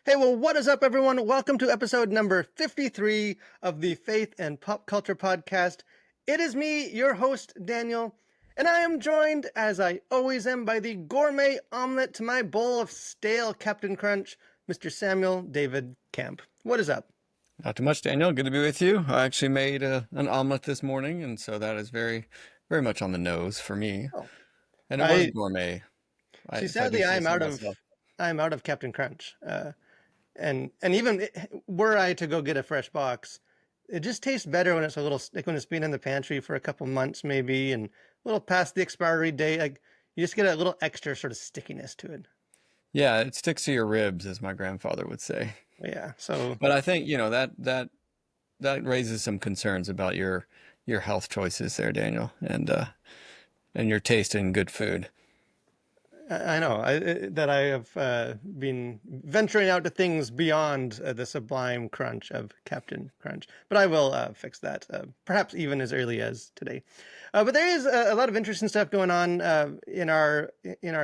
Hey, well, what is up, everyone? Welcome to episode number 53 of the Faith and Pop Culture Podcast. It is me, your host, Daniel, and I am joined, as I always am, by the gourmet omelet to my bowl of stale Captain Crunch, Mr. Samuel David Camp. What is up? Not too much, Daniel. Good to be with you. I actually made an omelet this morning, and so that is very, very much on the nose for me. Oh, And it was I gourmet, see. if I do Sadly, say so myself. I'm out of Captain Crunch, and even were I to go get a fresh box, it just tastes better when it's a little like when it's been in the pantry for a couple months maybe and a little past the expiry date. Like you just get a little extra sort of stickiness to it. Yeah, it sticks to your ribs, as my grandfather would say. Yeah. So But I think, that raises some concerns about your health choices there, Daniel, and your taste in good food. I know that I have been venturing out to things beyond the sublime crunch of Captain Crunch, but I will fix that, perhaps even as early as today. But there is a lot of interesting stuff going on in our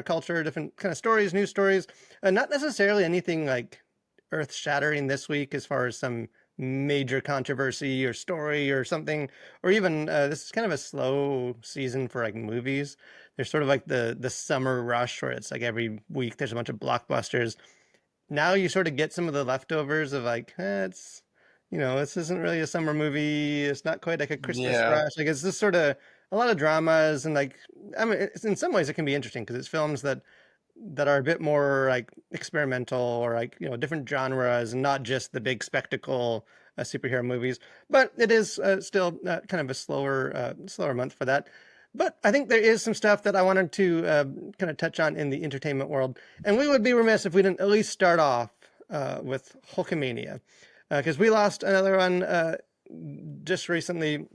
culture, different kind of stories, news stories. Not necessarily anything like earth-shattering this week, as far as some major controversy or story or something, or even this is kind of a slow season for like movies. There's sort of like the summer rush where it's like every week there's a bunch of blockbusters. Now you sort of get some of the leftovers of like, it's, this isn't really a summer movie. It's not quite like a Christmas Yeah, rush. Like it's just sort of a lot of dramas and like, I mean, in some ways it can be interesting because it's films that are a bit more like experimental or like, different genres and not just the big spectacle superhero movies. But it is still kind of a slower month for that. But I think there is some stuff that I wanted to kind of touch on in the entertainment world. And we would be remiss if we didn't at least start off with Hulkamania. Because we lost another one just recently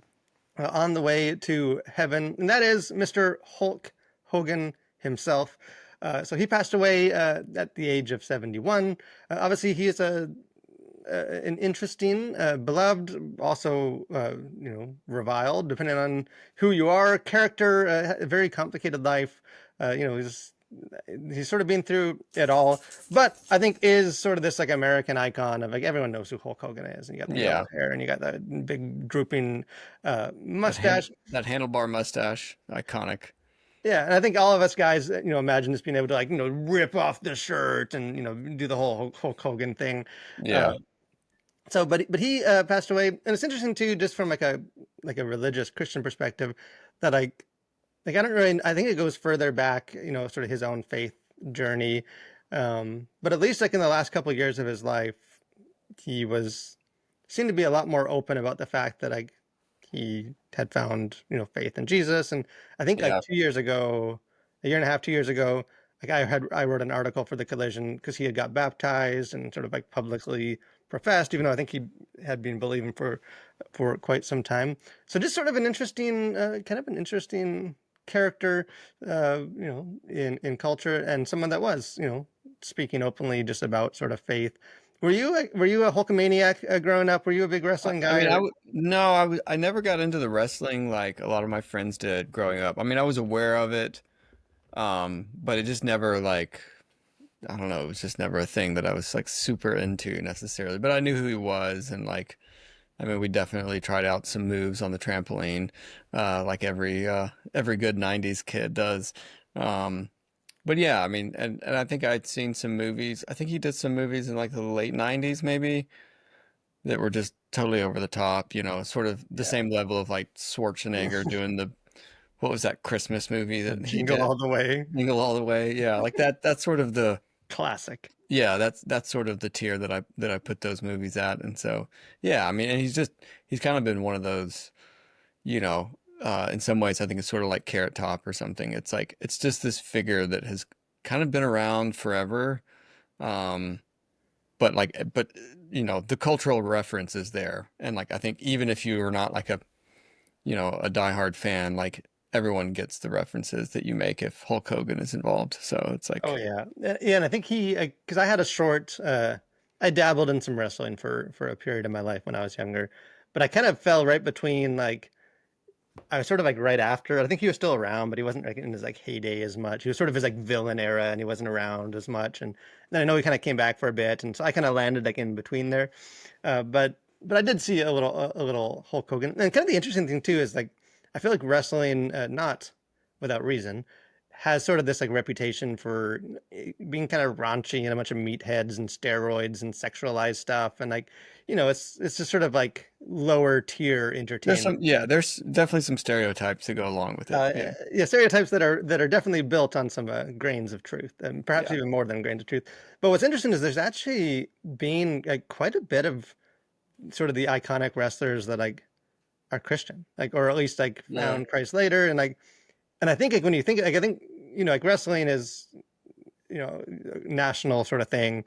on the way to heaven. And that is Mr. Hulk Hogan himself. So he passed away at the age of 71. Obviously, he is an interesting, beloved, also reviled, depending on who you are. Character, a very complicated life. He's sort of been through it all, but I think is sort of this like American icon of like everyone knows who Hulk Hogan is, and you got the yellow yeah. hair, and you got the big drooping That hand, mustache. that handlebar mustache, iconic. Yeah, and I think all of us guys, imagine just being able to like, rip off the shirt and do the whole Hulk Hogan thing. Uh, Yeah, but he passed away, and it's interesting too, just from like a religious Christian perspective, that I don't really, I think it goes further back, sort of his own faith journey. But at least like in the last couple of years of his life, he was seemed to be a lot more open about the fact that like he had found faith in Jesus. And I think like yeah, 2 years ago, a year and a half, 2 years ago, like I wrote an article for the Collision because he had got baptized and sort of like publicly professed, even though I think he had been believing for quite some time. So just sort of an interesting, kind of an interesting character, in culture, and someone that was speaking openly just about sort of faith. Were you a Hulkamaniac growing up? Were you a big wrestling I guy? mean, Or no, I never got into the wrestling like a lot of my friends did growing up. I mean, I was aware of it, but it just never like, I don't know, it was just never a thing that I was like super into necessarily. But I knew who he was, and like, I mean, we definitely tried out some moves on the trampoline, like every good '90s kid does. Um, but yeah, I mean, and I think I'd seen some movies. I think he did some movies in like the late '90s, maybe, that were just totally over the top, sort of the yeah, same level of like Schwarzenegger doing what was that Christmas movie that he Jingle did? All the Way, Jingle All the Way. Yeah, like that's sort of classic. yeah, that's sort of the tier that I put those movies at. And so, yeah, I mean, and he's kind of been one of those, in some ways I think it's sort of like Carrot Top or something. It's like it's just this figure that has kind of been around forever. Um, but the cultural reference is there, and like I think even if you are not like a diehard fan, like everyone gets the references that you make if Hulk Hogan is involved. So it's Oh like, yeah, yeah, and I think because I had a short, I dabbled in some wrestling for a period of my life when I was younger, but I kind of fell right between like I was sort of like right after. I think he was still around, but he wasn't like in his like heyday as much. He was sort of his like villain era, and he wasn't around as much. And then I know he kind of came back for a bit, and so I kind of landed like in between there. But I did see a little Hulk Hogan, and kind of the interesting thing too is like I feel like wrestling, not without reason, has sort of this like reputation for being kind of raunchy and a bunch of meatheads and steroids and sexualized stuff, and like it's just sort of like lower tier There's entertainment. some, yeah, there's definitely some stereotypes that go along with it. Yeah. Yeah, stereotypes that are definitely built on some grains of truth, and perhaps Yeah. even more than grains of truth. But what's interesting is there's actually been like quite a bit of sort of the iconic wrestlers that like are Christian, like or at least like Yeah. found Christ later, and I think like when you think like I think like wrestling is national sort of thing,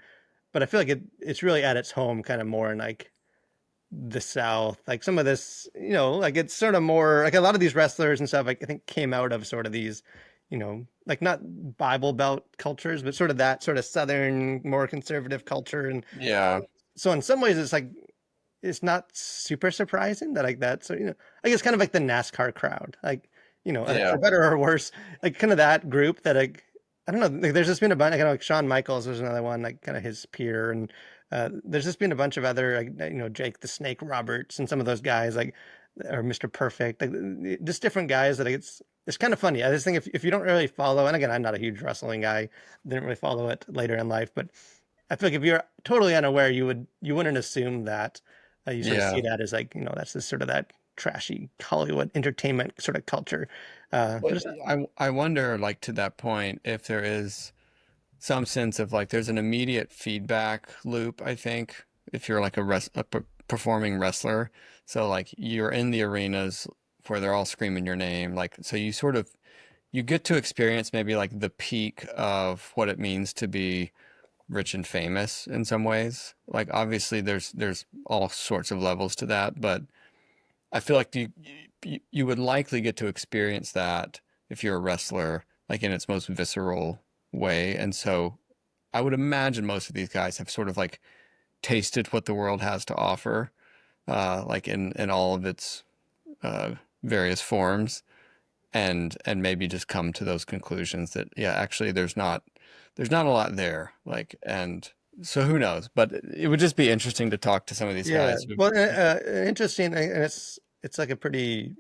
but I feel like it's really at its home kind of more in like the South. Like some of this, like it's sort of more like a lot of these wrestlers and stuff, like I think came out of sort of these, like not Bible Belt cultures, but sort of that sort of Southern, more conservative culture. And Yeah. so in some ways, it's like it's not super surprising that like that. So like it's kind of like the NASCAR crowd, like Yeah. for better or worse, like kind of that group that like I don't know. Like, there's just been a bunch. Like, I know like Shawn Michaels was another one, like kind of his peer, and there's just been a bunch of other like Jake the Snake Roberts and some of those guys like or Mr. Perfect, like just different guys that it's kind of funny. I just think if you don't really follow, and again, I'm not a huge wrestling guy, didn't really follow it later in life, but I feel like if you're totally unaware, you wouldn't assume that. You sort of see Yeah. that as like that's this sort of that trashy Hollywood entertainment sort of culture. But But it's I wonder, like, to that point, if there is some sense of like there's an immediate feedback loop, I think, if you're like a performing wrestler. So like you're in the arenas where they're all screaming your name, like so you sort of you get to experience maybe like the peak of what it means to be rich and famous in some ways. Like obviously there's all sorts of levels to that, but I feel like you would likely get to experience that if you're a wrestler, like in its most visceral way. And so I would imagine most of these guys have sort of like tasted what the world has to offer, like in all of its various forms, and maybe just come to those conclusions that yeah, actually there's not a lot there. Like and so who knows? But it would just be interesting to talk to some of these Yeah, guys. well, interesting, and it's like a pretty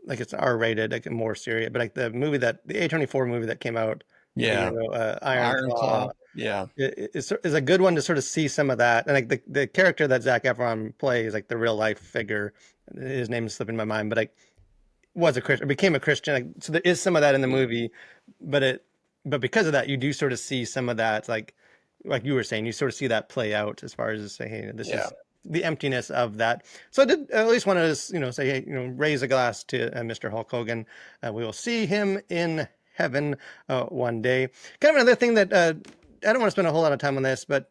like it's R-rated, like more serious. But like the A24 movie that came out like a year Yeah, ago, Iron Iron Claw, Claw. Yeah, is a good one to sort of see some of that. And like the character that Zac Efron plays, like the real life figure, his name is slipping my mind, but like was a Christian, became a Christian. Like, so there is some of that in the yeah, movie, but because of that, you do sort of see some of that, like you were saying, you sort of see that play out as far as say, hey, this yeah. is the emptiness of that. So I did at least want to, say, hey, raise a glass to Mr. Hulk Hogan. We will see him in heaven one day. Kind of another thing that I don't want to spend a whole lot of time on this, but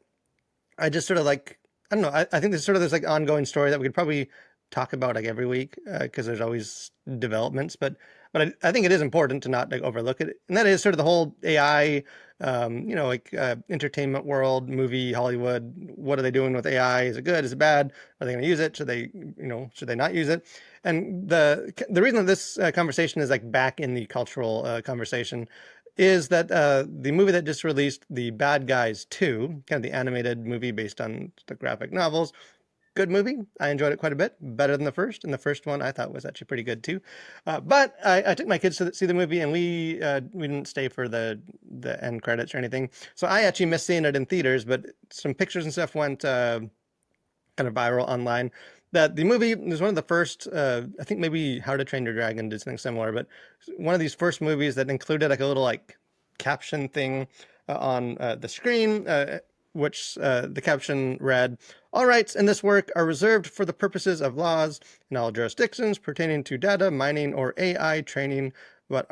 I just sort of like I don't know. I think this sort of this like ongoing story that we could probably talk about like every week because there's always developments. But I think it is important to not like overlook it, and that is sort of the whole AI, like entertainment world, movie, Hollywood. What are they doing with AI? Is it good? Is it bad? Are they going to use it? Should they not use it? And the reason that this conversation is like back in the cultural conversation is that the movie that just released, The Bad Guys 2, kind of the animated movie based on the graphic novels, good movie. I enjoyed it quite a bit, better than the first. And the first one I thought was actually pretty good too. But I took my kids to see the movie, and we didn't stay for the end credits or anything. So I actually missed seeing it in theaters, but some pictures and stuff went kind of viral online. That the movie was one of the first, I think maybe How to Train Your Dragon did something similar, but one of these first movies that included like a little like caption thing on the screen, which the caption read, "All rights in this work are reserved for the purposes of laws in all jurisdictions pertaining to data mining or AI training, but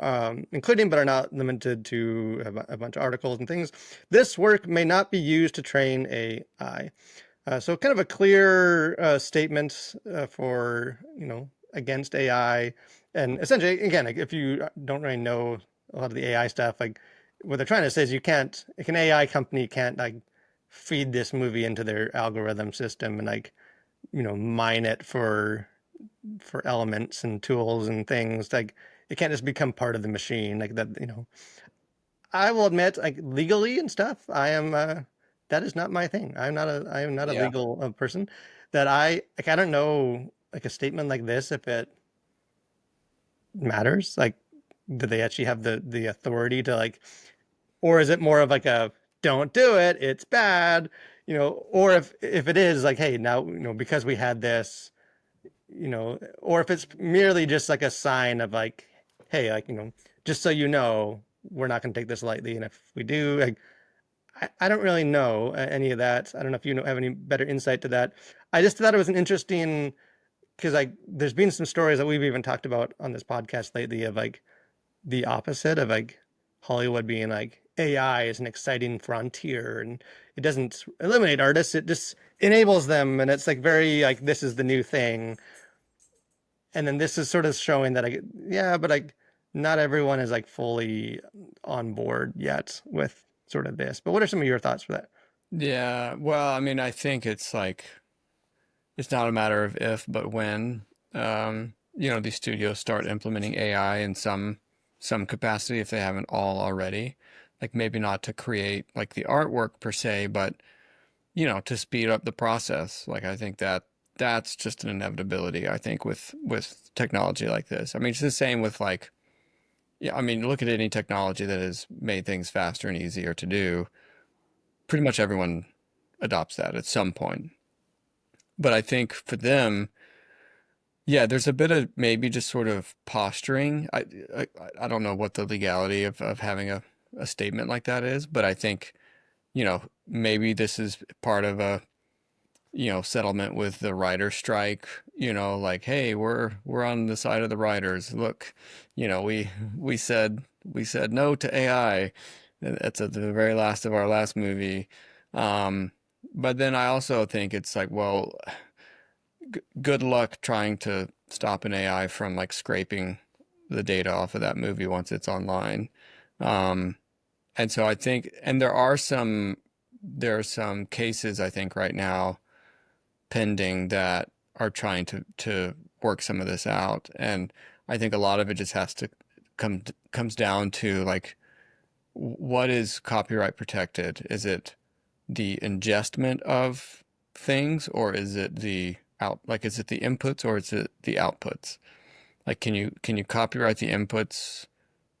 including but are not limited to a bunch of articles and things. This work may not be used to train AI." So kind of a clear statement for, against AI. And essentially, again, like, if you don't really know a lot of the AI stuff, like what they're trying to say is you can't, like an AI company can't like feed this movie into their algorithm system and like, mine it for for elements and tools and things. Like it can't just become part of the machine. Like that, I will admit, like legally and stuff, I am that is not my thing. I am not a Yeah. legal person. That I don't know like a statement like this if it matters. Like, do they actually have the authority to like, or is it more of like a don't do it, it's bad, or if it is like, hey, now because we had this, or if it's merely just like a sign of like, hey, like just so you know, we're not going to take this lightly, and if we do, like, I don't really know any of that. I don't know if you have any better insight to that. I just thought it was an interesting because like there's been some stories that we've even talked about on this podcast lately of like the opposite of like Hollywood being like AI is an exciting frontier and it doesn't eliminate artists, it just enables them and it's like very like this is the new thing. And then this is sort of showing that I yeah, but like not everyone is like fully on board yet with sort of this. But what are some of your thoughts for that? Yeah. Well, I mean, I think it's like it's not a matter of if, but when. These studios start implementing AI in some capacity if they haven't all already. Like maybe not to create like the artwork per se, but to speed up the process. Like I think that's just an inevitability, I think, with technology like this. I mean, it's the same with like, yeah, I mean, look at any technology that has made things faster and easier to do. Pretty much everyone adopts that at some point. But I think for them, yeah, there's a bit of maybe just sort of posturing. I, I don't know what the legality of having a statement like that is, but I think, maybe this is part of a settlement with the writer strike, like, hey, we're on the side of the writers. Look, we said no to AI. That's at the very last of our last movie. Um, but then I also think it's like, well, good luck trying to stop an AI from like scraping the data off of that movie once it's online. Um, and so I think, and there are some cases I think right now pending that are trying to work some of this out. And I think a lot of it just has to comes down to like what is copyright protected? Is it the ingestment of things or is it the out like is it the inputs or is it the outputs? Like can you copyright the inputs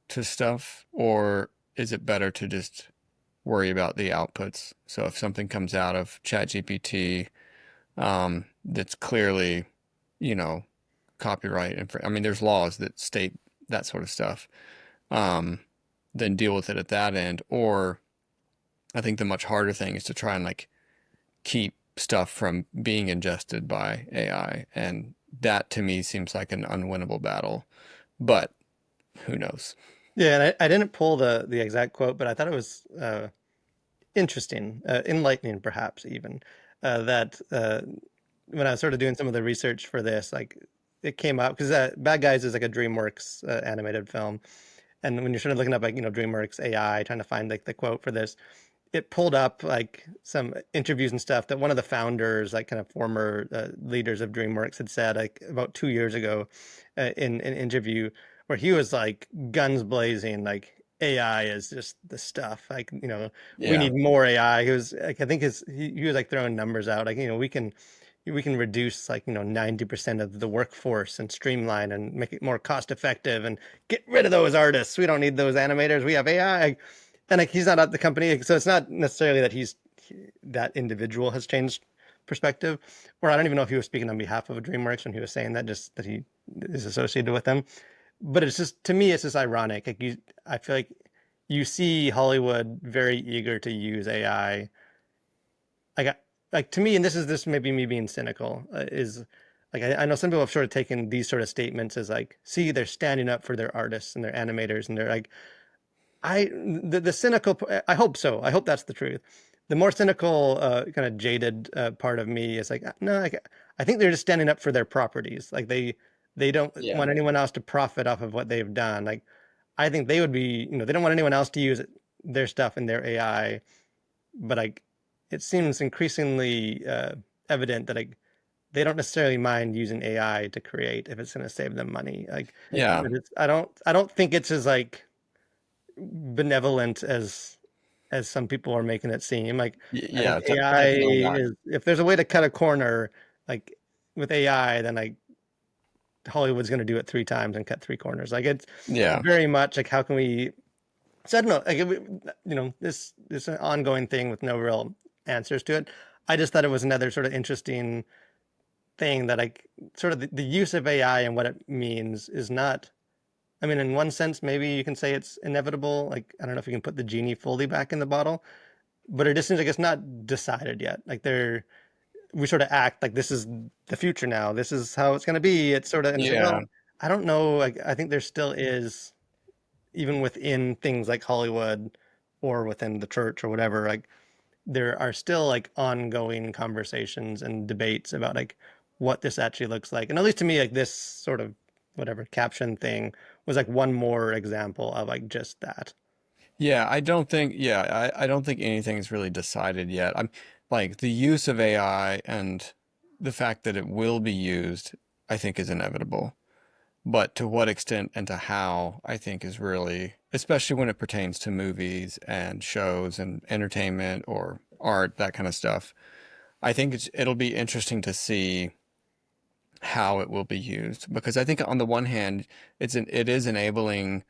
to stuff or is it better to just worry about the outputs? So if something comes out of ChatGPT that's clearly, you know, copyright. I mean, there's laws that state that sort of stuff. Um, then deal with it at that end. Or I think the much harder thing is to try and like keep stuff from being ingested by AI. And that to me seems like an unwinnable battle. But who knows? Yeah, and I didn't pull the exact quote, but I thought it was interesting, enlightening, perhaps even that when I was sort of doing some of the research for this, like it came up because Bad Guys is like a DreamWorks animated film, and when you're sort of looking up like DreamWorks AI, trying to find like the quote for this, it pulled up like some interviews and stuff that one of the founders, like kind of former leaders of DreamWorks, had said like about 2 years ago in an interview where he was like guns blazing, like AI is just the stuff. Like we Yeah. need more AI. He was like, I think he was like throwing numbers out, like we can reduce like 90% of the workforce and streamline and make it more cost effective and get rid of those artists. We don't need those animators. We have AI. And like he's not at the company, so it's not necessarily that that individual has changed perspective. Or I don't even know if he was speaking on behalf of DreamWorks when he was saying that, just that he is associated with them. But it's just to me, it's just ironic. Like I feel like you see Hollywood very eager to use AI. Like like to me, and this maybe me being cynical is like I know some people have sort of taken these sort of statements as like, see, they're standing up for their artists and their animators, and they're like, the cynical. I hope so. I hope that's the truth. The more cynical, kind of jaded part of me is like, no, I think they're just standing up for their properties. Like they don't Yeah. want anyone else to profit off of what they've done. Like I think they would be, they don't want anyone else to use their stuff in their AI. But like, it seems increasingly evident that like they don't necessarily mind using AI to create if it's going to save them money. Like, Yeah. but I don't think it's as like benevolent as some people are making it seem. Like, I think Yeah, AI definitely not. is, if there's a way to cut a corner, like with AI, then like Hollywood's going to do it three times and cut three corners. Like it's Yeah. very much like how can we? So I don't know. Like this is an ongoing thing with no real answers to it. I just thought it was another sort of interesting thing that like sort of the use of AI and what it means is not. I mean, in one sense, maybe you can say it's inevitable. Like I don't know if you can put the genie fully back in the bottle, but it just seems like it's not decided yet. Like we sort of act like this is the future now. This is how it's going to be. It's sort of, and it's like, Yeah. well, I don't know. Like, I think there still is, even within things like Hollywood or within the church or whatever, like there are still like ongoing conversations and debates about like what this actually looks like. And at least to me, like this sort of whatever caption thing was like one more example of like just that. Yeah, I don't think anything's really decided yet. I'm like the use of AI and the fact that it will be used, I think is inevitable. But to what extent and to how, I think is really, especially when it pertains to movies and shows and entertainment or art, that kind of stuff. I think it'll be interesting to see how it will be used because I think on the one hand, it is enabling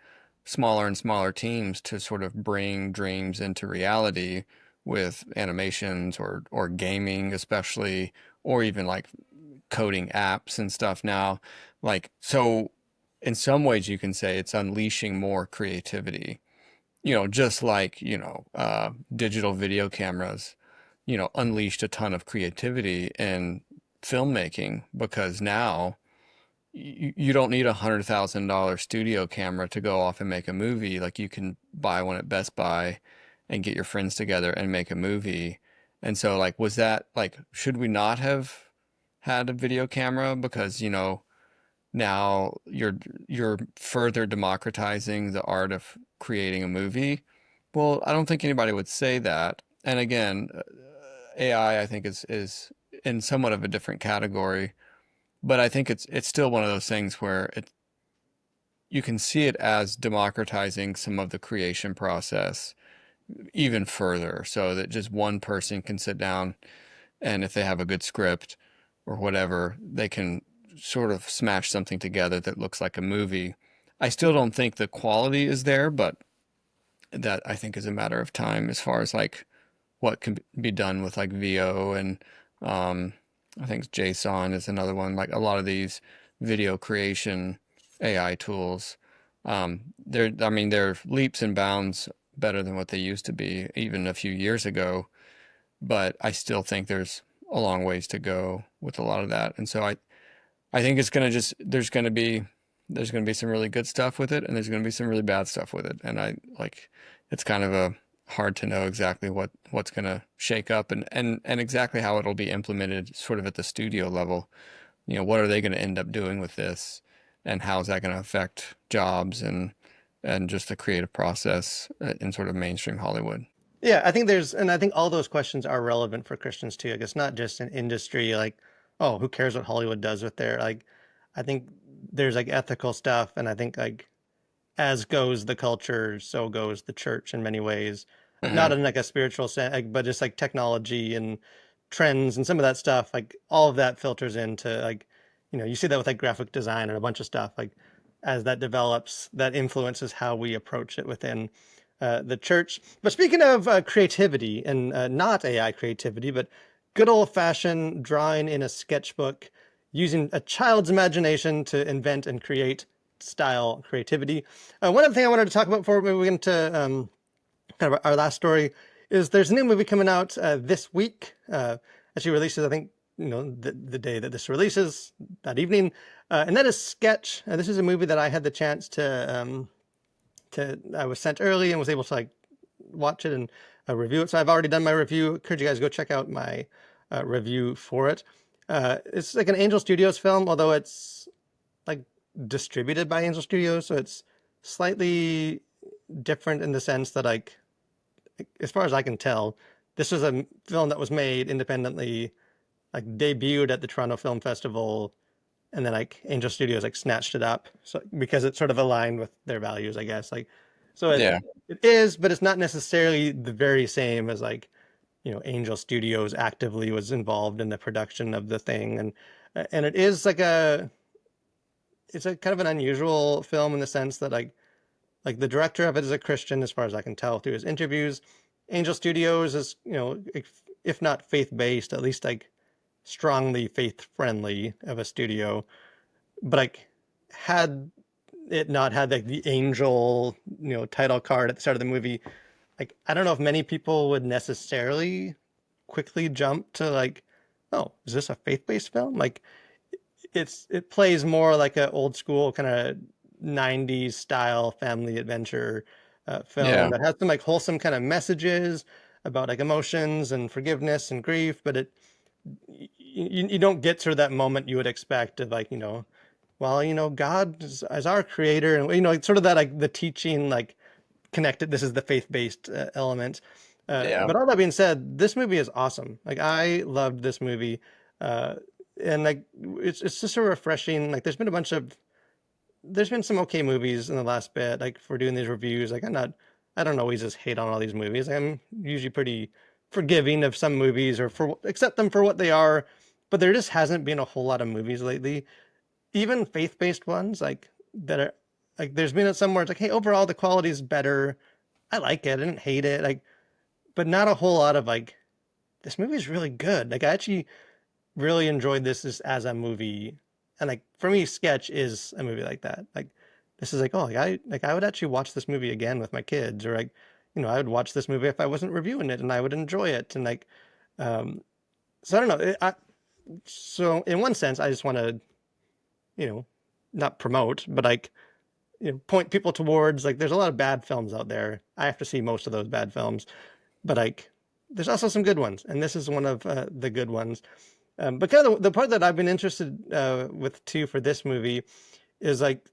smaller and smaller teams to sort of bring dreams into reality with animations or gaming especially, or even like coding apps and stuff now. Like, so in some ways you can say it's unleashing more creativity, just like, digital video cameras, unleashed a ton of creativity in filmmaking because now you don't need $100,000 studio camera to go off and make a movie. Like you can buy one at Best Buy and get your friends together and make a movie. And so like was that like should we not have had a video camera because now you're further democratizing the art of creating a movie? Well, I don't think anybody would say that. And again, AI I think is in somewhat of a different category, but I think it's still one of those things where you can see it as democratizing some of the creation process even further so that just one person can sit down and if they have a good script or whatever, they can sort of smash something together that looks like a movie. I still don't think the quality is there, but that I think is a matter of time as far as like what can be done with like VO and um, I think JSON is another one. Like a lot of these video creation AI tools, I mean, they're leaps and bounds better than what they used to be even a few years ago. But I still think there's a long ways to go with a lot of that. And so I think it's gonna just there's gonna be some really good stuff with it, and there's gonna be some really bad stuff with it. And I like it's kind of a hard to know exactly what's gonna shake up and exactly how it'll be implemented sort of at the studio level. What are they gonna end up doing with this, and how is that gonna affect jobs and just the creative process in sort of mainstream Hollywood. Yeah, and I think all those questions are relevant for Christians too. Like, it's not just an industry like, oh, who cares what Hollywood does with their like, I think there's like ethical stuff, and I think like as goes the culture, so goes the church in many ways. Not Uh-huh. in like a spiritual sense, like, but just like technology and trends and some of that stuff. Like all of that filters into like, you see that with like graphic design and a bunch of stuff. Like as that develops, that influences how we approach it within the church. But speaking of creativity and not AI creativity, but good old fashioned drawing in a sketchbook using a child's imagination to invent and create style creativity. One other thing I wanted to talk about before we get into kind of our last story is there's a new movie coming out this week. Actually releases, I think, the day that this releases, that evening, and that is Sketch. This is a movie that I had the chance to I was sent early and was able to like watch it and review it. So I've already done my review. Encourage you guys to go check out my review for it. It's like an Angel Studios film, although it's like distributed by Angel Studios, so it's slightly different in the sense that like as far as I can tell, this was a film that was made independently like debuted at the Toronto Film Festival, and then like Angel Studios like snatched it up, so because it sort of aligned with their values, I guess. Like, so Yeah. it is, but it's not necessarily the very same as like, Angel Studios actively was involved in the production of the thing, and it is like it's a kind of an unusual film in the sense that like the director of it is a Christian, as far as I can tell through his interviews. Angel Studios is, if not faith based, at least like strongly faith friendly of a studio. But like, had it not had like the angel, title card at the start of the movie, like I don't know if many people would necessarily quickly jump to like, oh, is this a faith based film? Like it plays more like an old school kind of 90s style family adventure film Yeah. that has some like wholesome kind of messages about like emotions and forgiveness and grief, but you don't get sort of that moment you would expect of like, well, God is our creator, and like sort of that like the teaching like connected. This is the faith-based element. Yeah. But all that being said, this movie is awesome. Like I loved this movie, uh, and like it's just so refreshing. Like there's been some okay movies in the last bit. Like for doing these reviews, like I don't always just hate on all these movies. I'm usually pretty forgiving of some movies or for accept them for what they are. But there just hasn't been a whole lot of movies lately, even faith-based ones, like that are like there's been some where it's like, hey, overall the quality is better. I like it. I didn't hate it. Like, but not a whole lot of like, this movie is really good. Like, I actually really enjoyed this as a movie, and like for me, Sketch is a movie like that. Like, this is like, oh, like I would actually watch this movie again with my kids, or like, I would watch this movie if I wasn't reviewing it, and I would enjoy it, and like, um, so I don't know. So in one sense, I just want to, you know, not promote, but like point people towards like there's a lot of bad films out there. I have to see most of those bad films, but like there's also some good ones, and this is one of the good ones. But kind of the part that I've been interested with too for this movie is like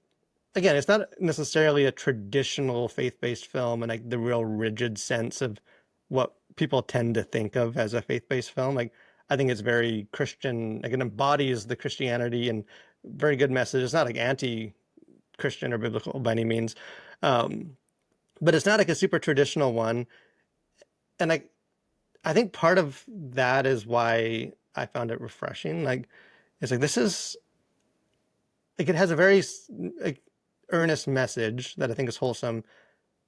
again, it's not necessarily a traditional faith-based film and like the real rigid sense of what people tend to think of as a faith-based film. Like I think it's very Christian, like it embodies the Christianity and very good message. It's not like anti-Christian or biblical by any means. Um, but it's not like a super traditional one. And I think part of that is why I found it refreshing. Like it's like this is like it has a very like earnest message that I think is wholesome,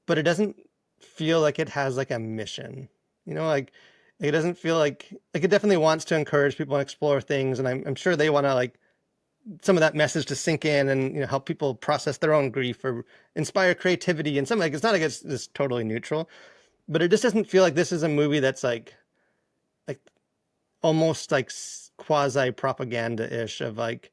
but it doesn't feel like it has like a mission. Like it doesn't feel like it definitely wants to encourage people to explore things, and I'm sure they want to like some of that message to sink in and help people process their own grief or inspire creativity and something like it's not like it's just totally neutral, but it just doesn't feel like this is a movie that's like almost like quasi propaganda ish of like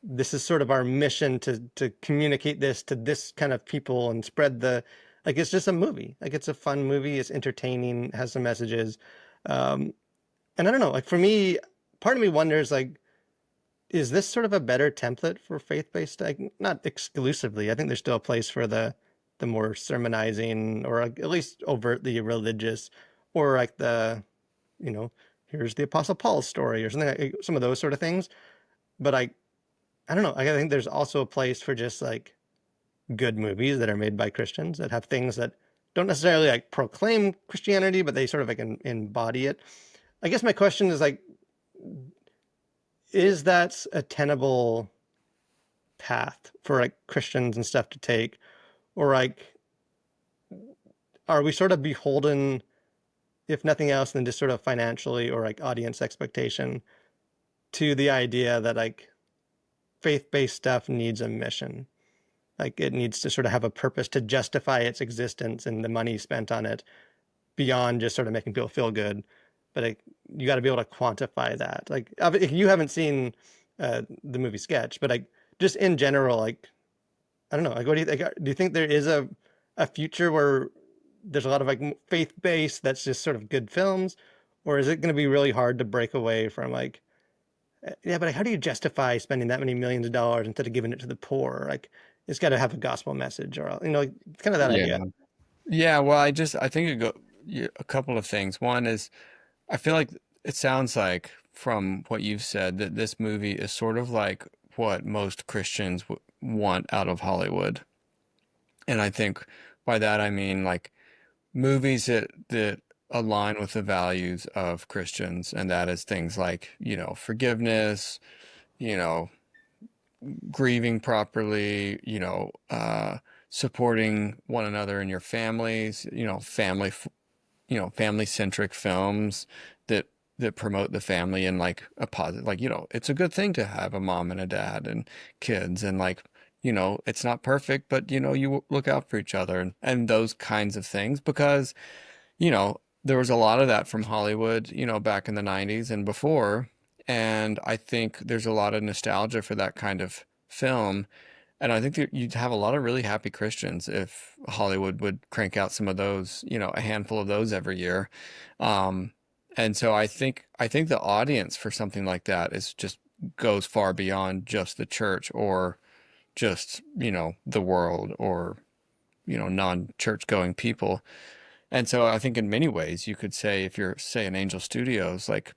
this is sort of our mission to communicate this to this kind of people and spread the like it's just a movie, like it's a fun movie, it's entertaining, has some messages, um and I don't know, like for me, part of me wonders like is this sort of a better template for faith-based, like not exclusively, I think there's still a place for the more sermonizing or like, at least overtly religious, or like the you know here's the Apostle Paul's story or something like some of those sort of things, but I don't know, I think there's also a place for just like good movies that are made by Christians that have things that don't necessarily like proclaim Christianity, but they sort of like embody it. I guess my question is like, is that a tenable path for like Christians and stuff to take, or like are we sort of beholden, if nothing else, than just sort of financially or like audience expectation to the idea that like faith-based stuff needs a mission, like it needs to sort of have a purpose to justify its existence and the money spent on it beyond just sort of making people feel good. But like, you got to be able to quantify that. Like you haven't seen the movie Sketch, but like just in general, like I don't know. Like, what do you think? Do you think there is a future where there's a lot of like faith based that's just sort of good films, or is it going to be really hard to break away from like yeah, but like, how do you justify spending that many millions of dollars instead of giving it to the poor? Like it's got to have a gospel message, or like, kind of that Yeah. idea. Yeah, well, I think a couple of things. One is I feel like it sounds like from what you've said that this movie is sort of like what most Christians w want out of Hollywood. And I think by that I mean like movies that align with the values of Christians, and that is things like, forgiveness, you know, grieving properly, supporting one another in your families, family centric films that promote the family in like a positive, like, it's a good thing to have a mom and a dad and kids, and like, it's not perfect, but you look out for each other, and those kinds of things, because there was a lot of that from Hollywood, back in the 90s and before. And I think there's a lot of nostalgia for that kind of film. And I think that you'd have a lot of really happy Christians if Hollywood would crank out some of those, a handful of those every year. Um, and so I think the audience for something like that is just goes far beyond just the church, or just, the world, or, non-church going people. And so I think in many ways you could say, if you're, say, an Angel Studios, like,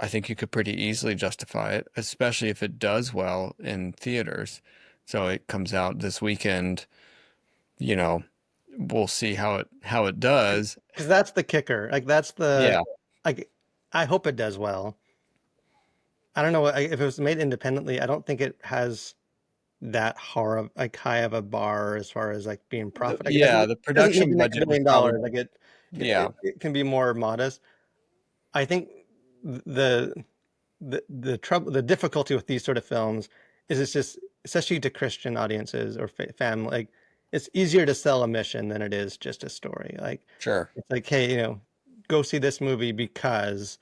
I think you could pretty easily justify it, especially if it does well in theaters. So it comes out this weekend, you know, we'll see how it does. Because that's the kicker. Like that's the Yeah. like I hope it does well. I don't know if it was made independently. I don't think it has that horror like high of a bar as far as like being profit. Like, Yeah, the it doesn't need production to make a budget was billion probably, dollars. Like yeah, it can be more modest. I think the the trouble the difficulty with these sort of films is it's just especially to Christian audiences or family like it's easier to sell a mission than it is just a story. Like sure. it's like, hey, go see this movie because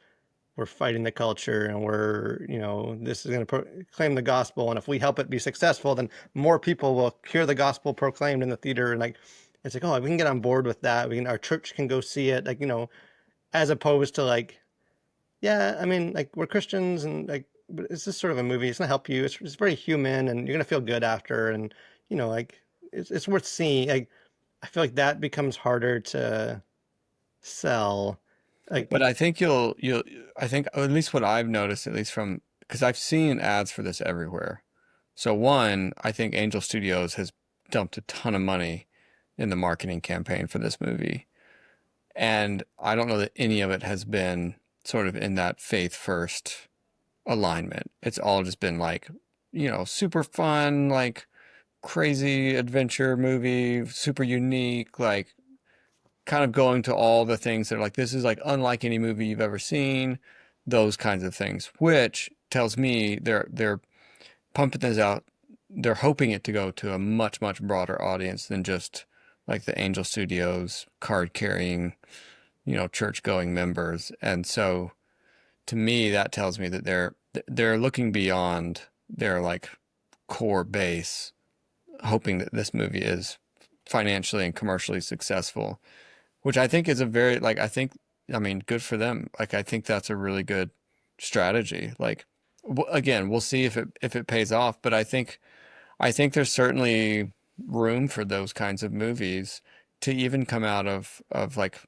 we're fighting the culture and this is going to proclaim the gospel. And if we help it be successful, then more people will hear the gospel proclaimed in the theater. And like, it's like, oh, we can get on board with that. Our church can go see it. Like, as opposed to like, yeah, I mean, like we're Christians and like, but it's just sort of a movie. It's going to help you. It's very human and you're going to feel good after. And, like it's worth seeing. Like, I feel like that becomes harder to sell. Like, But I think I think, at least what I've noticed, at least from, because I've seen ads for this everywhere. So one, I think Angel Studios has dumped a ton of money in the marketing campaign for this movie. And I don't know that any of it has been sort of in that faith first alignment. It's all just been like, super fun, like crazy adventure movie, super unique, like kind of going to all the things that are like, this is like unlike any movie you've ever seen, those kinds of things, which tells me they're pumping this out. They're hoping it to go to a much, much broader audience than just like the Angel Studios card carrying, church going members. And so to me, that tells me that they're looking beyond their like core base, hoping that this movie is financially and commercially successful, which I think is a very, like, I mean, good for them. Like, I think that's a really good strategy. Like, again, we'll see if it pays off, but I think there's certainly room for those kinds of movies to even come out of like,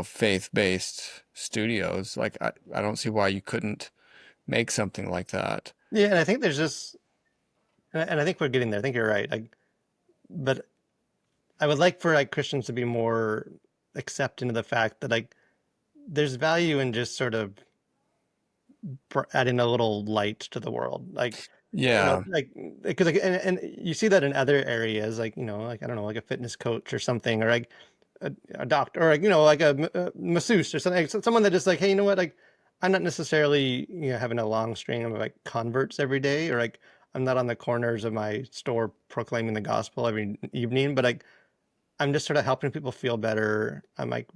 faith-based studios. Like, I don't see why you couldn't make something like that. yeah, and I think there's just and I think we're getting there. I think you're right. Like, but I would like for like Christians to be more accepting of the fact that like there's value in just sort of adding a little light to the world. Like, Yeah. like because like and you see that in other areas, like like I don't know, like a fitness coach or something, or like a doctor, or like like a masseuse or something, like, someone that just like, hey, you know what, like I'm not necessarily having a long string of like converts every day, or like I'm not on the corners of my store proclaiming the gospel every evening, but like I'm just sort of helping people feel better. I'm like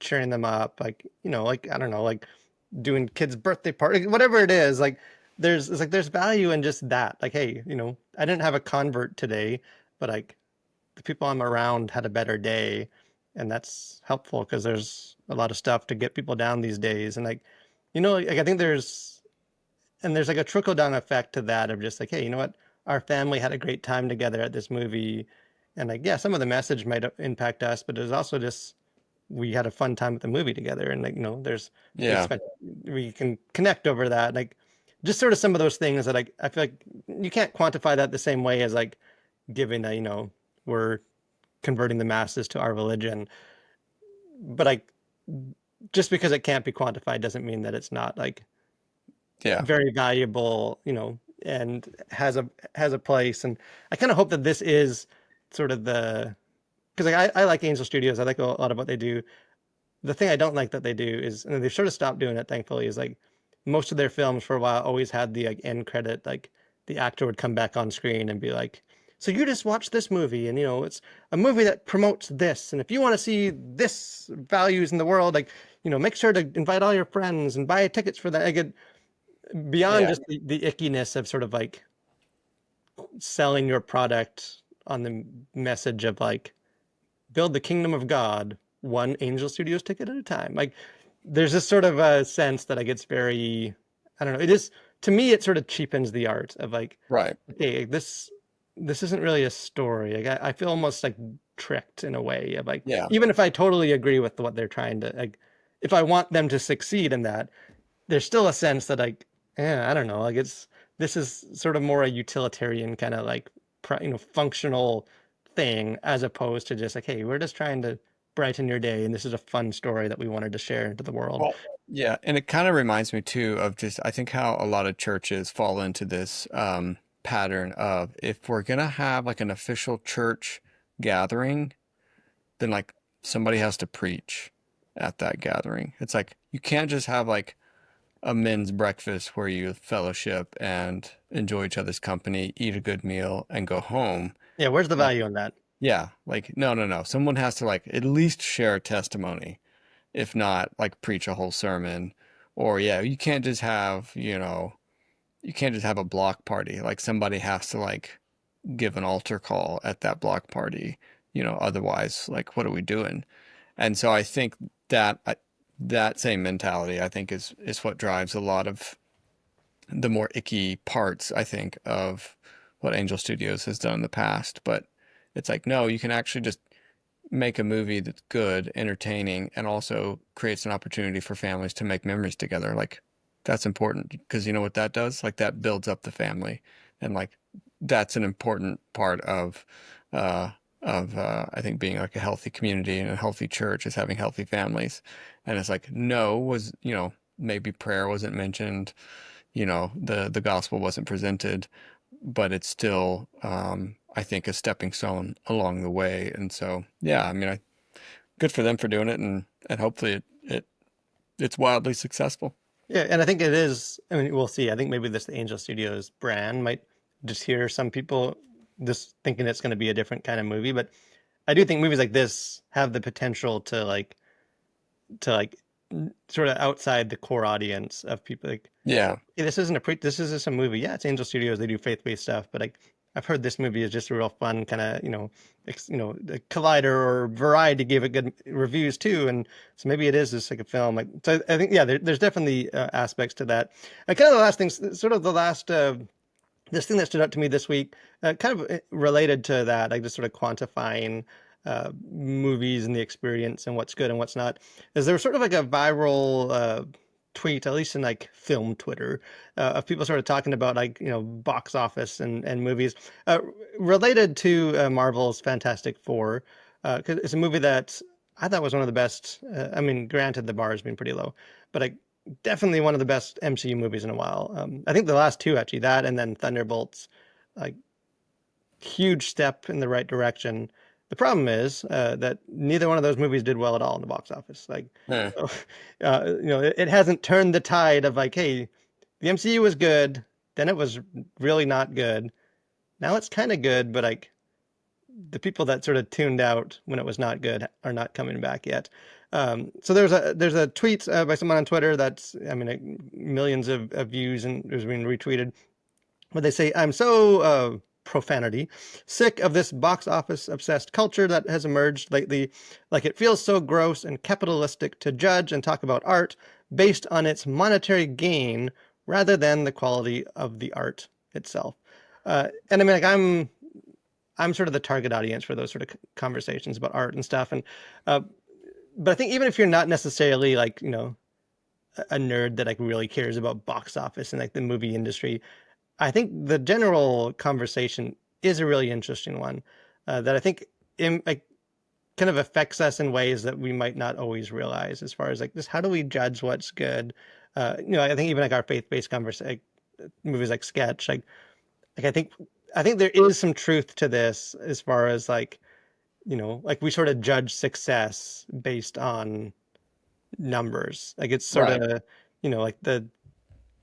cheering them up, like like I don't know, like doing kids' birthday party, whatever it is. Like there's value in just that. Like, hey, I didn't have a convert today, but like the people I'm around had a better day, and that's helpful because there's a lot of stuff to get people down these days. And like, like I think there's like a trickle down effect to that of just like, hey, you know what? Our family had a great time together at this movie. And like, yeah, some of the message might impact us, but there's also just we had a fun time at the movie together, and like there's we Yeah. spent we can connect over that, like just sort of some of those things that I feel like you can't quantify that the same way as like giving a we're converting the masses to our religion, but like just because it can't be quantified doesn't mean that it's not like Yeah. very valuable, and has a place. And I kind of hope that this is sort of the because like I like Angel Studios. I like a lot of what they do. The thing I don't like that they do is, and they've sort of stopped doing it, thankfully, is like most of their films for a while always had the like end credit, like the actor would come back on screen and be like, "So you just watched this movie, and it's a movie that promotes this, and if you want to see this values in the world, like make sure to invite all your friends and buy tickets for that." I get beyond Yeah. just the ickiness of sort of like selling your product on the message of like build the kingdom of God one Angel Studios ticket at a time. Like there's this sort of a sense that like it's very, I don't know. It is to me. It sort of cheapens the art of like, Right. okay, this isn't really a story. Like I feel almost like tricked in a way of like, Yeah. even if I totally agree with what they're trying to like, if I want them to succeed in that, there's still a sense that like, yeah, I don't know. Like this is sort of more a utilitarian kind of like, functional thing as opposed to just like, hey, we're just trying to brighten your day, and this is a fun story that we wanted to share into the world. Well, yeah, and it kind of reminds me too of just I think how a lot of churches fall into this pattern of if we're gonna have like an official church gathering, then like somebody has to preach at that gathering. It's like you can't just have like a men's breakfast where you fellowship and enjoy each other's company, eat a good meal, and go home. Yeah, where's the Like, value in that? yeah, like no, no, no. Someone has to like at least share a testimony, if not like preach a whole sermon. Or yeah, you can't just have, you can't just have a block party. Like somebody has to like give an altar call at that block party. Otherwise, like what are we doing? And so I think that that same mentality, I think, is what drives a lot of the more icky parts, I think, of what Angel Studios has done in the past. But it's like, no, you can actually just make a movie that's good, entertaining, and also creates an opportunity for families to make memories together. Like that's important because you know what that does? Like that builds up the family, and like that's an important part uh I think being like a healthy community and a healthy church is having healthy families. And it's like no was maybe prayer wasn't mentioned, the gospel wasn't presented, but it's still I think a stepping stone along the way. And so yeah, I mean, good for them for doing it, and hopefully it's wildly successful. Yeah, and I think it is. I mean, we'll see. I think maybe this the Angel Studios brand might just hear some people just thinking it's going to be a different kind of movie, but I do think movies like this have the potential to like sort of outside the core audience of people like, Yeah. hey, this is just a movie. Yeah, it's Angel Studios. They do faith-based stuff, but like I've heard this movie is just a real fun kind of, the Collider or Variety gave it good reviews too, and so maybe it is just like a film. Like, so I think yeah, there's definitely aspects to that. Kind of the last thing, sort of the last this thing that stood out to me this week, kind of related to that, like just sort of quantifying movies and the experience and what's good and what's not, is there was sort of like a viral tweet, at least in like film Twitter, of people sort of talking about like box office and movies uh, related to Marvel's Fantastic Four, because it's a movie that I thought was one of the best. I mean, granted the bar has been pretty low, but I definitely one of the best MCU movies in a while. I think the last two actually, that and then Thunderbolts, like huge step in the right direction. The problem is that neither one of those movies did well at all in the box office. Like, Yeah. so, it hasn't turned the tide of like, hey, the MCU was good, then it was really not good. Now it's kind of good, but like the people that sort of tuned out when it was not good are not coming back yet. So there's a tweet by someone on Twitter that's I mean millions of views and it was being retweeted where they say I'm so profanity sick of this box office obsessed culture that has emerged lately. Like it feels so gross and capitalistic to judge and talk about art based on its monetary gain rather than the quality of the art itself. And I mean, like I'm sort of the target audience for those sort of conversations about art and stuff. And uh, but I think even if you're not necessarily like, a nerd that like really cares about box office and like the movie industry, I think the general conversation is a really interesting one that I think like kind of affects us in ways that we might not always realize as far as like just how do we judge what's good. I think even like our faith-based conversation, movies like Sketch, like I think there is some truth to this as far as like, like we sort of judge success based on numbers. Like it's sort Right. of, like the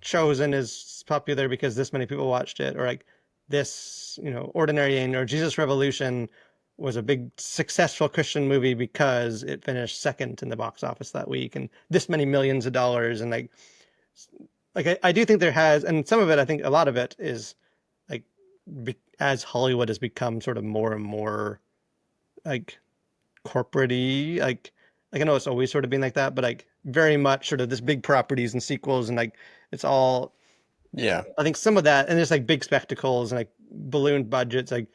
Chosen is popular because this many people watched it, or like this, Ordinary Angel or Jesus Revolution was a big successful Christian movie because it finished second in the box office that week and this many millions of dollars. And like I do think there has, and some of it, I think a lot of it is like as Hollywood has become sort of more and more like corporate-y, like I know it's always sort of been like that, but like very much sort of this big properties and sequels and like it's all Yeah. I think some of that and there's like big spectacles and like ballooned budgets, like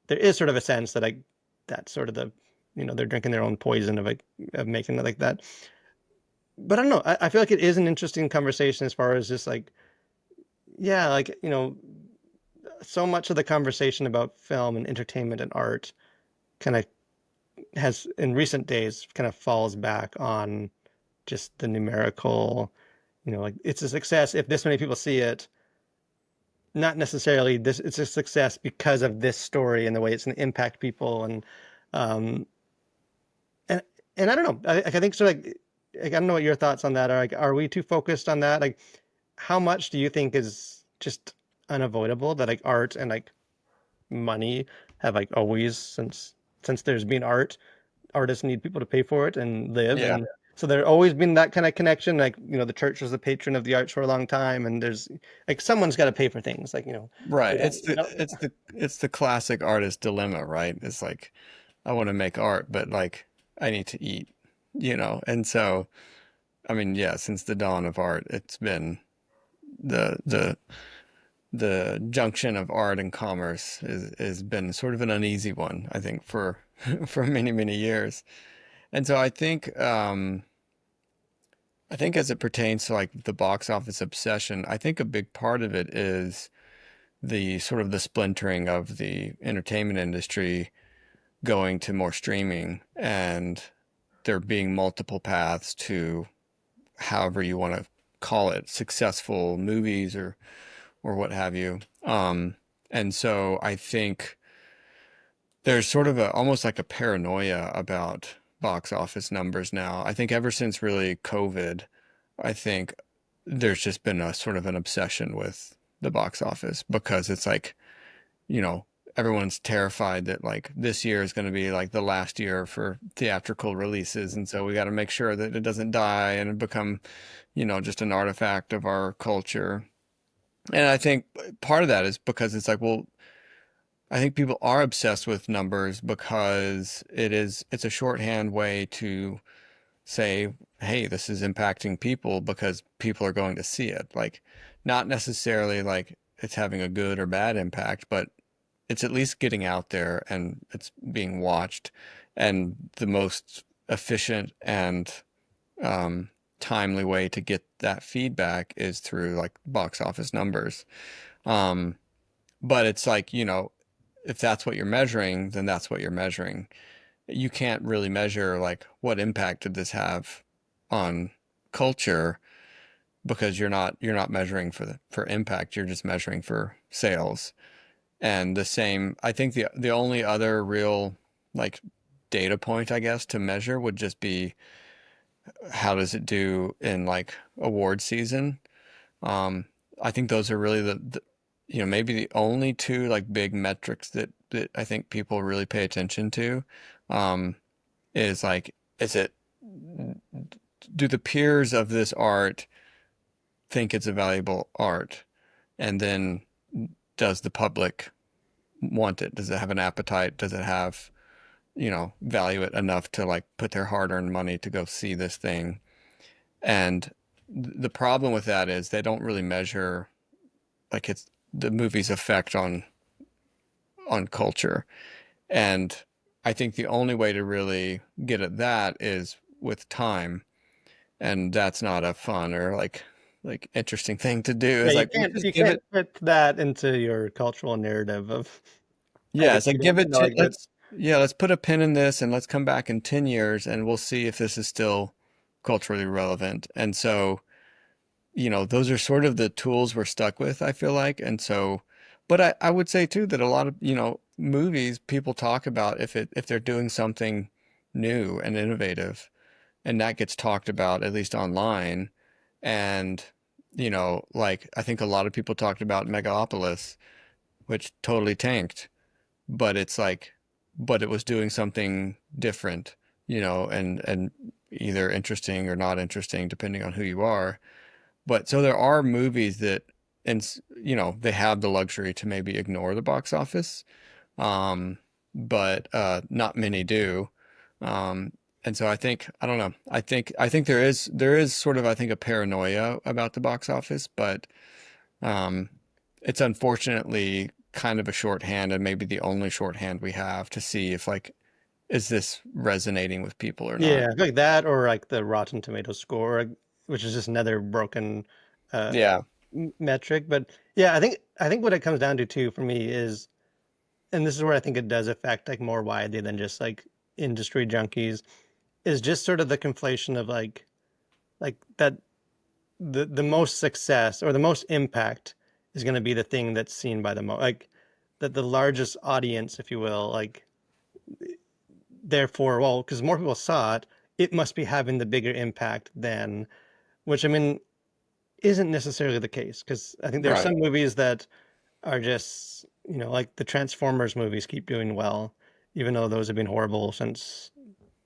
there is sort of a sense that like that's sort of the they're drinking their own poison of like of making it like that. But I don't know. I feel like it is an interesting conversation as far as just like yeah, like so much of the conversation about film and entertainment and art kind of has in recent days kind of falls back on just the numerical, like it's a success if this many people see it, not necessarily this it's a success because of this story and the way it's going to impact people um and and I don't know. I think so like I don't know what your thoughts on that are. Like are we too focused on that? Like how much do you think is just unavoidable that like art and like money have like always since there's been art, artists need people to pay for it and live, Yeah. and so there's always been that kind of connection. Like the church was the patron of the arts for a long time, and there's like someone's got to pay for things. Like Right. we don't we don't It's the classic artist dilemma, right? It's like I want to make art, but like I need to eat, you know. And so, I mean, yeah, since the dawn of art, it's been the the the junction of art and commerce is has been sort of an uneasy one, I think, for for many, many years. And so I think as it pertains to like the box office obsession, I think a big part of it is the sort of the splintering of the entertainment industry going to more streaming and there being multiple paths to however you want to call it, successful movies or what have you. And so I think there's sort of a almost like a paranoia about box office numbers now. I think ever since really COVID, I think there's just been a sort of an obsession with the box office because it's like, you know, everyone's terrified that like this year is going to be like the last year for theatrical releases. And so we got to make sure that it doesn't die and become, you know, just an artifact of our culture. And I think part of that is because it's like, well, I think people are obsessed with numbers because it's a shorthand way to say, hey, this is impacting people because people are going to see it. Like, not necessarily like it's having a good or bad impact, but it's at least getting out there and it's being watched. And the most efficient and um, timely way to get that feedback is through like box office numbers. Um, but it's like, you know, if that's what you're measuring, then that's what you're measuring. You can't really measure like what impact did this have on culture because you're not measuring for for impact, you're just measuring for sales. And the same, I think the only other real like data point, I guess, to measure would just be how does it do in like award season. Um, I think those are really you know, maybe the only two like big metrics that I think people really pay attention to. Um, is like, is it, do the peers of this art think it's a valuable art? And then does the public want it? Does it have an appetite? Does it have, you know, value it enough to like put their hard-earned money to go see this thing? And the problem with that is they don't really measure like it's the movie's effect on culture. And I think the only way to really get at that is with time, and that's not a fun or like interesting thing to do. Yeah, It's like, well, just you give can't it. fit that into your cultural narrative of how Yeah, to it's like treat it. give You it know, to like that. let's yeah, let's put a pin in this and let's come back in 10 years and we'll see if this is still culturally relevant. And so, those are sort of the tools we're stuck with, I feel like. And so, but I would say too that a lot of, movies people talk about if they're doing something new and innovative, and that gets talked about at least online. And, like I think a lot of people talked about Megalopolis, which totally tanked, but it's like, but it was doing something different, and either interesting or not interesting depending on who you are. But so there are movies that, and they have the luxury to maybe ignore the box office, um, but not many do. Um, and so I don't know. I think there is sort of, I think, a paranoia about the box office, but um, it's unfortunately kind of a shorthand and maybe the only shorthand we have to see if like is this resonating with people or not. Yeah, I feel like that or like the Rotten Tomato score, like, which is just another broken uh, Yeah. metric. But yeah, I think what it comes down to too for me is, and this is where I think it does affect like more widely than just like industry junkies, is just sort of the conflation of like that the most success or the most impact is going to be the thing that's seen by the most, like that the largest audience, if you will, like therefore, well, because more people saw it, it must be having the bigger impact than, which I mean isn't necessarily the case, because I think there are Right. some movies that are just, like the Transformers movies keep doing well, even though those have been horrible since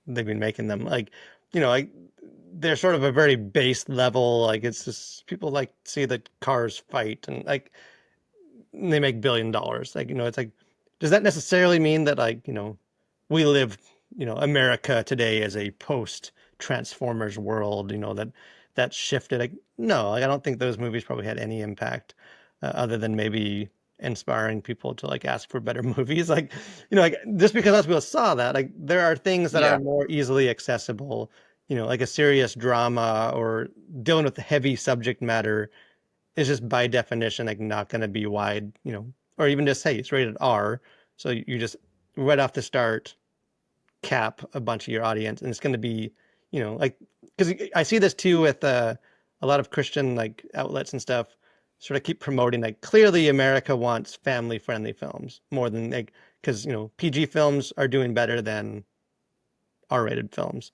they've been making them. Like they're sort of a very base level. Like it's just people like to see the cars fight and like they make $1 billion. Like, it's like, does that necessarily mean that like, we live, America today as a post Transformers world, that shifted? Like, no, like, I don't think those movies probably had any impact other than maybe inspiring people to like ask for better movies. Like, like just because lots of people saw that, like there are things that are Yeah. more easily accessible, like a serious drama or dealing with the heavy subject matter is just by definition like not going to be wide, or even just hey, it's rated R, so you just right off the start cap a bunch of your audience, and it's going to be, like because I see this too with a lot of Christian like outlets and stuff, sort of keep promoting like clearly America wants family friendly films more than like because PG films are doing better than R-rated films,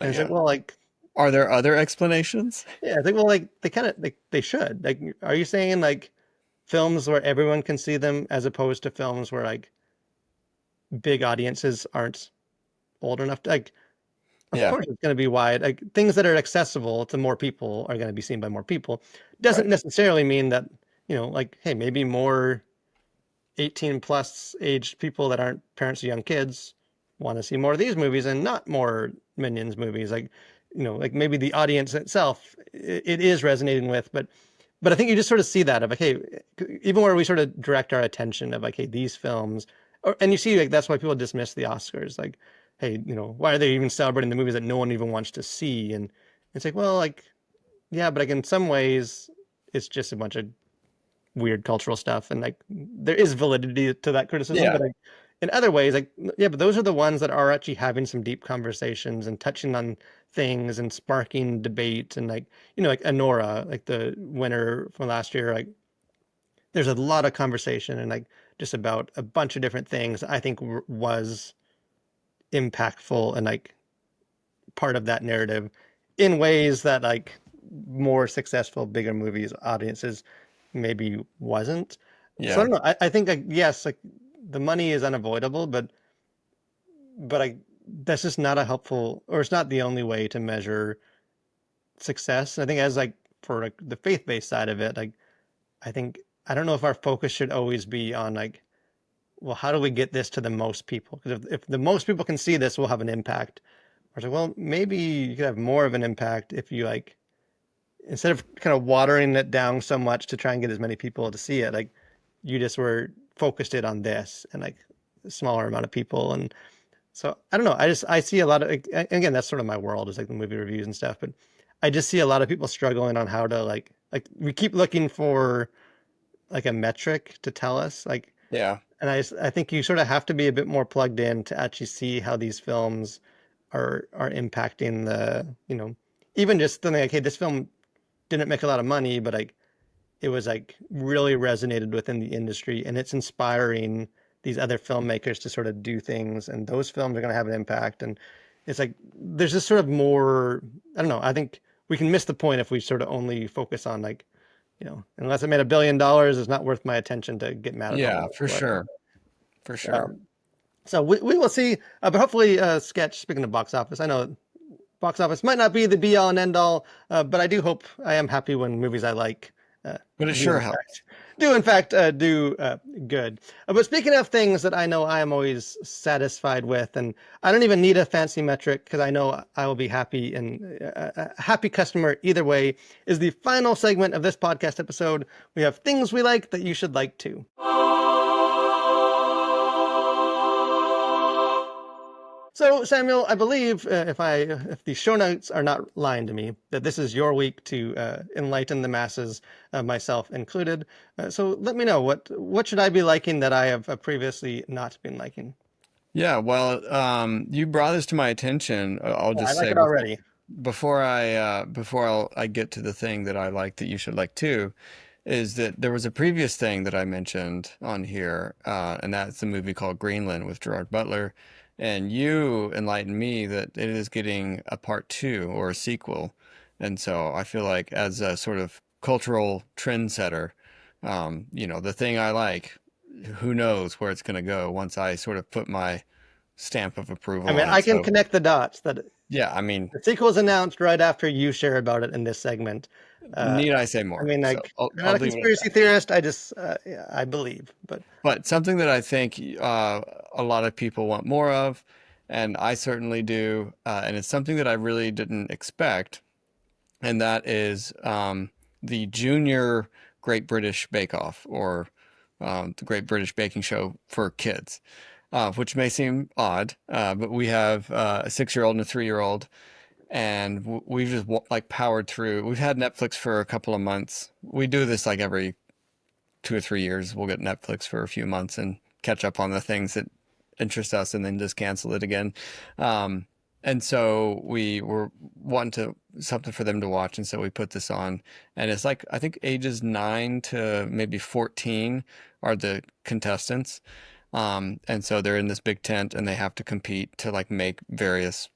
and it's like Yeah. well like Are there other explanations? yeah, I think well like they kind of like they should like are you saying like films where everyone can see them as opposed to films where like big audiences aren't old enough to like of Yeah. course it's going to be wide, like things that are accessible to more people are going to be seen by more people. Right. Doesn't necessarily mean that, like hey, maybe more 18 plus aged people that aren't parents of young kids want to see more of these movies and not more Minions movies. Like, like maybe the audience itself it is resonating with, but I think you just sort of see that of like, hey, even where we sort of direct our attention of like, hey, these films, and you see like that's why people dismiss the Oscars. Like, hey, why are they even celebrating the movies that no one even wants to see? And it's like, well, like, yeah, but like in some ways, it's just a bunch of weird cultural stuff, and like there is validity to that criticism, Yeah. but like in other ways, like yeah, but those are the ones that are actually having some deep conversations and touching on things and sparking debate and like like Anora, like the winner from last year, like there's a lot of conversation and like just about a bunch of different things I think was impactful and like part of that narrative in ways that like more successful bigger movies audiences maybe wasn't. So I Yeah. don't know. I think like yes, like the money is unavoidable, but I that's just not a helpful or it's not the only way to measure success. I think as like for like the faith-based side of it, like I think I don't know if our focus should always be on like, well, how do we get this to the most people? Because if the most people can see this, we'll have an impact. Or it's like, well, maybe you could have more of an impact if you like instead of kind of watering it down so much to try and get as many people to see it, like you just were focused it on this and like a smaller amount of people. And So I don't know. I see a lot of again, that's sort of my world is like the movie reviews and stuff, but I just see a lot of people struggling on how to like we keep looking for like a metric to tell us like, Yeah. and I think you sort of have to be a bit more plugged in to actually see how these films are impacting the, even just something like, hey, this film didn't make a lot of money, but like it was like really resonated within the industry and it's inspiring these other filmmakers to sort of do things and those films are going to have an impact. And it's like there's just sort of more, I don't know, I think we can miss the point if we sort of only focus on like, unless it made $1 billion, it's not worth my attention to get mad at all Yeah, of for whatever. sure. For sure. um, so we will see, but hopefully sketch, speaking of box office, I know box office might not be the be all and end all, but I do hope, I am happy when movies I like uh, But it do sure in helps. fact do good. But speaking of things that I know I am always satisfied with, and I don't even need a fancy metric because I know I will be happy and a happy customer either way, is the final segment of this podcast episode. We have things we like that you should like too. So, Samuel, I believe if the show notes are not lying to me, that this is your week to enlighten the masses, myself included. So, let me know what should I be liking that I have previously not been liking. Yeah, well, you brought this to my attention. I'll Oh, I just like say it already. before I get to the thing that I like that you should like too, is that there was a previous thing that I mentioned on here, and that's a movie called Greenland with Gerard Butler, and you enlightened me that it is getting a part two or a sequel, and so I feel like as a sort of cultural trendsetter, the thing I like, who knows where it's going to go once I sort of put my stamp of I approval mean, on I it. can So connect the dots that yeah, I mean, the sequel is announced right after you share about it in this segment. Uh, need I say I more? mean, So like, I'll I'm not I'll a leave it at conspiracy that. theorist. I just, yeah, I believe, but But something that I think a lot of people want more of, and I certainly do, and it's something that I really didn't expect, and that is the Junior Great British Bake Off, or the Great British Baking Show for kids, which may seem odd, but we have a 6-year-old and a 3-year-old, and we've just like powered through. We've had Netflix for a couple of months. We do this like every 2 or 3 years. We'll get Netflix for a few months and catch up on the things that interest us, and then just cancel it again. Um, and so we were wanting to something for them to watch, and so we put this on. And it's like I think ages 9 to maybe 14 are the contestants. And so they're in this big tent, and they have to compete to like make various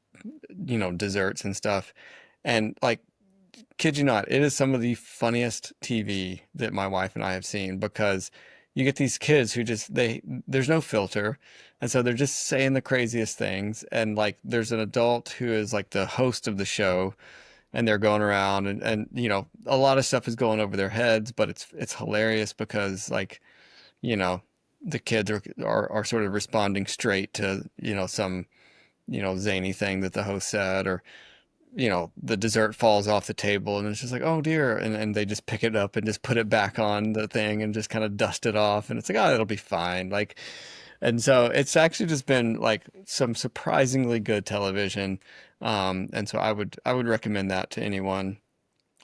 desserts and stuff. And like, kid you not, it is some of the funniest TV that my wife and I have seen, because you get these kids who just there's no filter, and so they're just saying the craziest things. And like, there's an adult who is like the host of the show, and they're going around, and a lot of stuff is going over their heads, but it's hilarious because like, you know the kids are sort of responding straight to some zany thing that the host said, or the dessert falls off the table, and it's just like, oh dear. And they just pick it up and just put it back on the thing and just kind of dust it off. And it's like, oh, it'll be fine. Like, and so it's actually just been like some surprisingly good television. And so I would recommend that to anyone.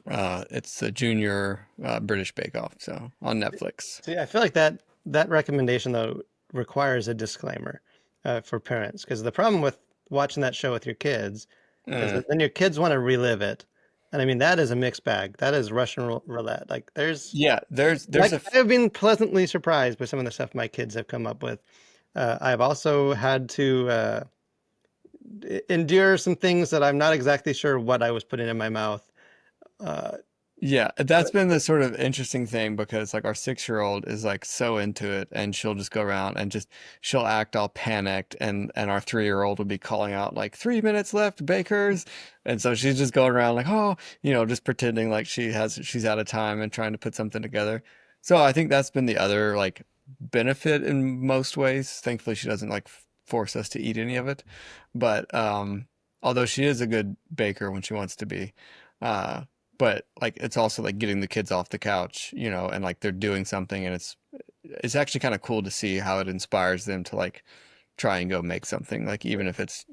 It's the Junior British Bake Off, so on Netflix. see, I feel like that recommendation though requires a disclaimer for parents because the problem with watching that show with your kids is Mm. that then your kids want to relive it, and I mean that is a mixed bag. That is Russian roulette. Like Yeah, there's like a I have been pleasantly surprised by some of the stuff my kids have come up with. I've also had to endure some things that I'm not exactly sure what I was putting in my mouth. Uh, Yeah, that's but been the sort of interesting thing, because like our 6-year-old is like so into it, and she'll just go around and just she'll act all panicked, and our 3-year-old will be calling out like 3 minutes left, bakers. And so she's just going around like, oh, just pretending like she's out of time and trying to put something together. So I think that's been the other like benefit in most ways. Thankfully she doesn't like force us to eat any of it. But although she is a good baker when she wants to be. Uh but like, it's also like getting the kids off the couch, and like they're doing something, and it's actually kind of cool to see how it inspires them to like try and go make something, like even if it's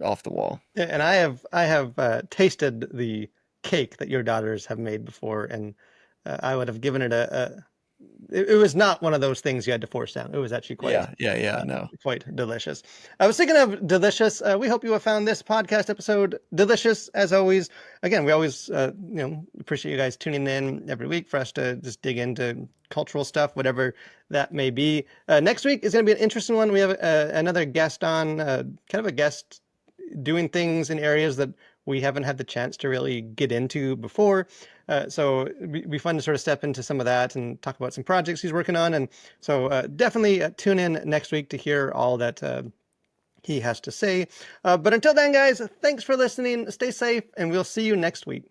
off the wall. Yeah, and I have tasted the cake that your daughters have made before, and I would have given it it was not one of those things you had to force down. It was actually Yeah, yeah, yeah. uh, No. quite delicious. I was thinking of delicious. We hope you have found this podcast episode delicious as always. Again, we always appreciate you guys tuning in every week for us to just dig into cultural stuff, whatever that may be. Next week is going to be an interesting one. We have another guest on, kind of a guest doing things in areas that we haven't had the chance to really get into before. So it'd be fun to sort of step into some of that and talk about some projects he's working on. And so definitely tune in next week to hear all that he has to say. But until then, guys, thanks for listening. Stay safe, and we'll see you next week.